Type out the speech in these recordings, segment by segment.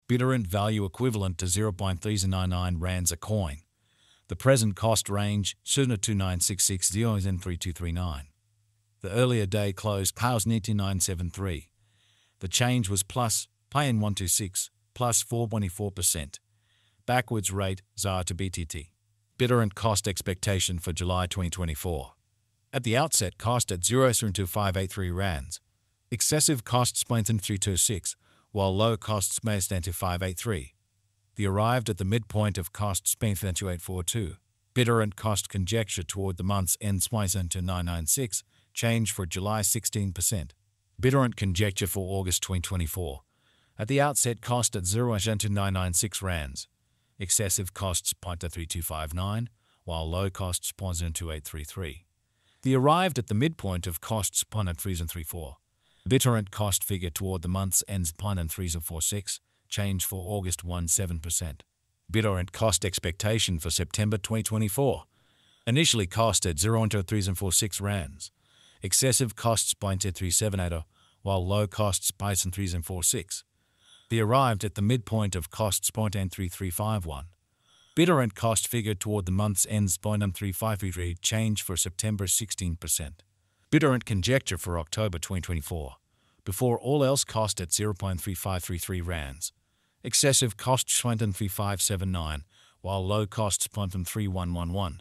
Bittorrent value equivalent to 0.399 rands a coin. The present cost range 2966 and 3239. The earlier day closed cows 9973. The change was plus PIN 126 plus 4.24%. Backwards rate ZAR to BTT. Bittorrent cost expectation for July 2024. At the outset, cost at 0.2583 rands. Excessive costs 0.326, while low costs may stand to 583. The arrived at the midpoint of costs 0.2842. Bittorrent cost conjecture toward the month's end spicing to 996, change for July 16%. Bittorrent conjecture for August 2024. At the outset, cost at 0.996 rands. Excessive costs 0.3259, while low costs 0.2833. The arrived at the midpoint of costs 0.334. Bittorrent cost figure toward the month's ends 0.346, change for August 17%. Bittorrent cost expectation for September 2024. Initially cost at 0.346 rands. Excessive costs 0.378, while low costs 0.346. The arrived at the midpoint of costs 0.3351. Bittorrent cost figure toward the month's ends 0.3533, change for September 16%. Bittorrent conjecture for October 2024. Before all else cost at 0.3533 rands. Excessive costs 0.3579, while low costs 0.3111.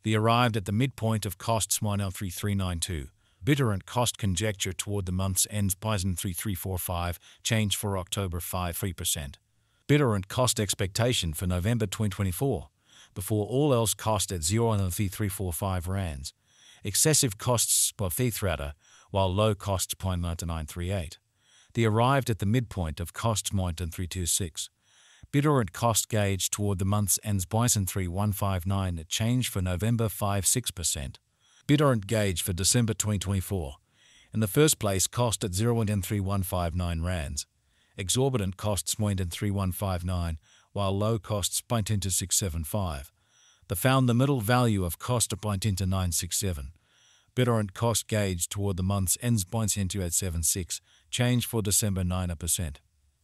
The arrived at the midpoint of costs 0.3392. Bittorrent cost conjecture toward the month's ends 0.3345, change for October 5.3%. Bittorrent cost expectation for November 2024. Before all else cost at 0.3345 rands. Excessive costs 0.338, while low costs 0.9938. The arrived at the midpoint of costs 0.326. Bittorrent cost gauge toward the month's ends 0.3159, change for November 5.6%. Bittorrent gauge for December 2024. In the first place, cost at 0.3159 rands. Exorbitant costs 0.3159, while low costs 0.2675. The found the middle value of cost at 0.967. Bittorrent cost gauge toward the month's ends 0.2876, change for December 9%.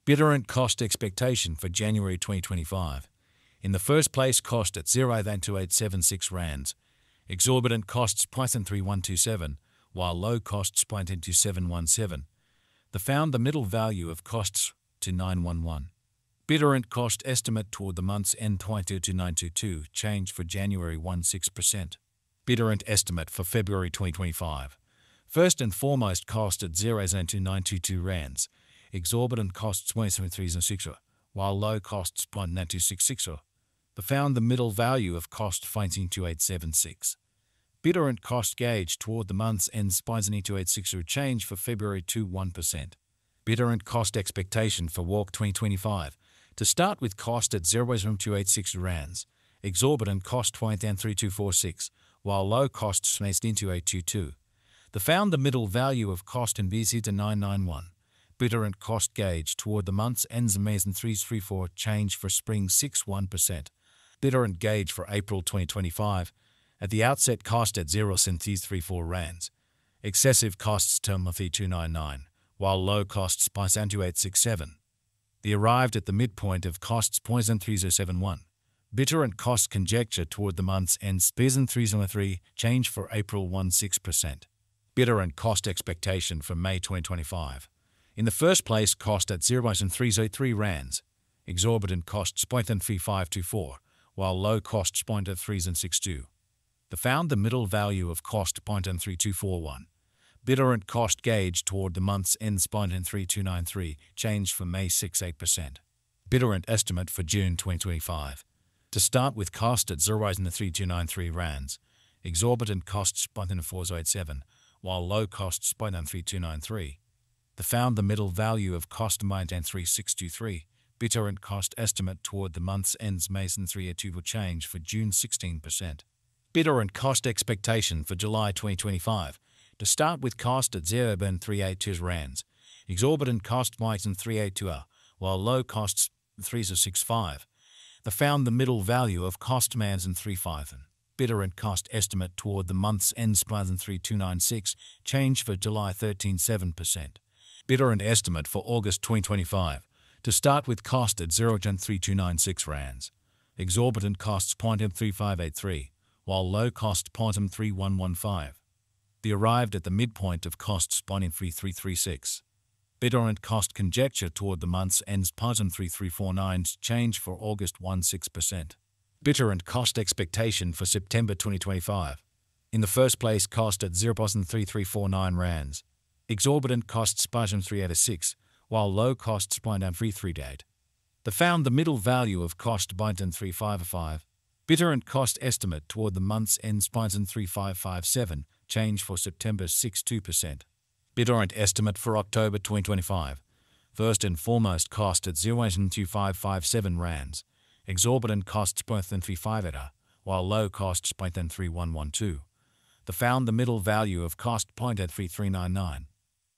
Bittorrent cost expectation for January 2025. In the first place, cost at 0.2876 rands. Exorbitant costs 0.3127, while low costs 0.2717. The found the middle value of costs to 911. Bittorrent cost estimate toward the month's end 0.2922, change for January 16%. Bittorrent estimate for February 2025. First and foremost, cost at 0.2922 rands. Exorbitant costs 0.336, while low costs 0.9266. The found the middle value of cost 0.2876. Bittorrent cost gauge toward the month's end 0.2860, change for February 1%. Bittorrent cost expectation for Walk 2025. To start with, cost at 0.286 rands. Exorbitant cost 0.3246, while low costs 0.2822. The found the middle value of cost in BC to 991. Bittorrent cost gauge toward the month's ends 334, change for spring 61%. Bittorrent gauge for April 2025. At the outset, cost at 0.34 rands. Excessive costs 299, while low costs 0.2867. The arrived at the midpoint of costs 0.3071. Bittorrent cost conjecture toward the month's ends 0.303, change for April 16%. Bittorrent cost expectation for May 2025. In the first place, cost at 0.303 rands. Exorbitant costs 0.3524, while low costs 0.362. The found the middle value of cost 0.3241. Bittorrent cost gauge toward the month's ends 0.3293, change for May 68%. Bittorrent estimate for June 2025. To start with, cost at 0.3293 rands. Exorbitant costs 0.4087, while low costs 0.3293. The found the middle value of cost 0.3623. Bittorrent cost estimate toward the month's ends Mason 382 will change for June 16%. Bittorrent cost expectation for July 2025. To start with, cost at 0.382 rands. Exorbitant cost 0.382, while low costs 365. The found the middle value of cost mans and 35. Bittorrent cost estimate toward the month's ends 3296, change for July 13.7%. Bittorrent estimate for August 2025. To start with, cost at 0.3296 rands. Exorbitant costs 0.3583, while low cost 0.3115. The arrived at the midpoint of costs 0.3336. Bittorrent cost conjecture toward the month's ends 0.3349 change for August 16%. Bittorrent cost expectation for September 2025. In the first place, cost at 0.3349 rands. Exorbitant costs 0.386, while low costs 0.338. The found the middle value of cost 0.3555. Bittorrent cost estimate toward the month's ends 0.3557, change for September 62%. Bittorrent estimate for October 2025. First and foremost, cost at 0.2557 rands. Exorbitant costs 0.358, while low costs 0.3112. The found the middle value of cost 0.3399.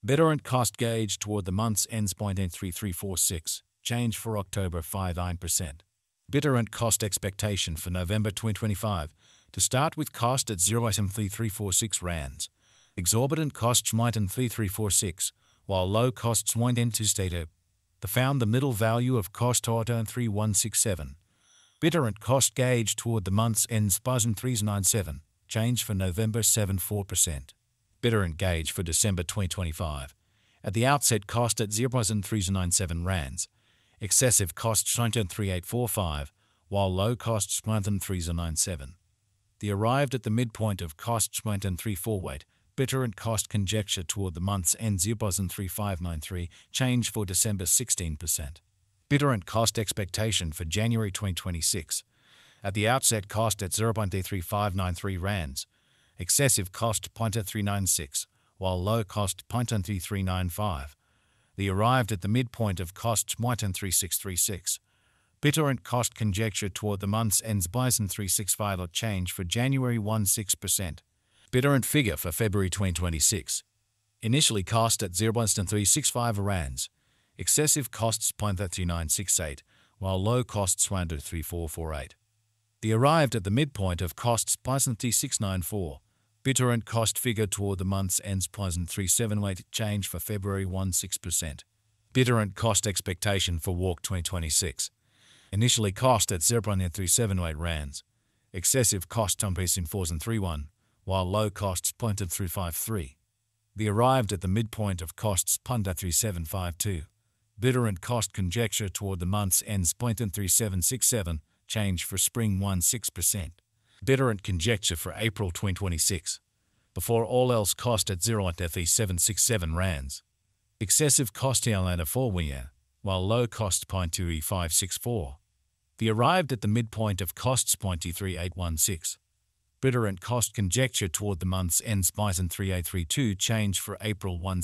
Bittorrent cost gauge toward the month's ends 0.3346, change for October 59%. Bittorrent cost expectation for November 2025. To start with, cost at 0.3346 rands. Exorbitant costs 0.3346, while low costs 0.2 The found the middle value of cost 0.3167. Bittorrent cost gauge toward the month's ends 0.397, change for November 74%. Bittorrent gauge for December 2025. At the outset, cost at 0.397 rands. Excessive costs 0.3845, while low costs 0.397. The arrived at the midpoint of costs 0.348. Bittorrent cost conjecture toward the month's end 0.3593, change for December 16%. Bittorrent cost expectation for January 2026. At the outset, cost at 0.3593 rands. Excessive cost 0.396, while low cost 0.3395. The arrived at the midpoint of costs 0.3636. Bittorrent cost conjecture toward the month's ends 0.365 change for January 16%. Bittorrent figure for February 2026. Initially cost at 0.365 rands. Excessive costs 0.3968, while low costs 0.3448. The arrived at the midpoint of costs 0.3694. Bittorrent cost figure toward the month's ends 0.378 change for February 16%. Bittorrent cost expectation for Walk 2026. Initially cost at 0.378 rands. Excessive cost 0.431, while low costs 0.353. The arrived at the midpoint of costs 0.3752. Bittorrent cost conjecture toward the month's ends 0.3767, change for spring 16%. Bittorrent conjecture for April 2026. Before all else, cost at 0.3767 rands. Excessive cost at 4 wia, while low cost 0.2564. The arrived at the midpoint of costs 0.3816. Bittorrent cost conjecture toward the month's ends 0.3832 change for April 17%.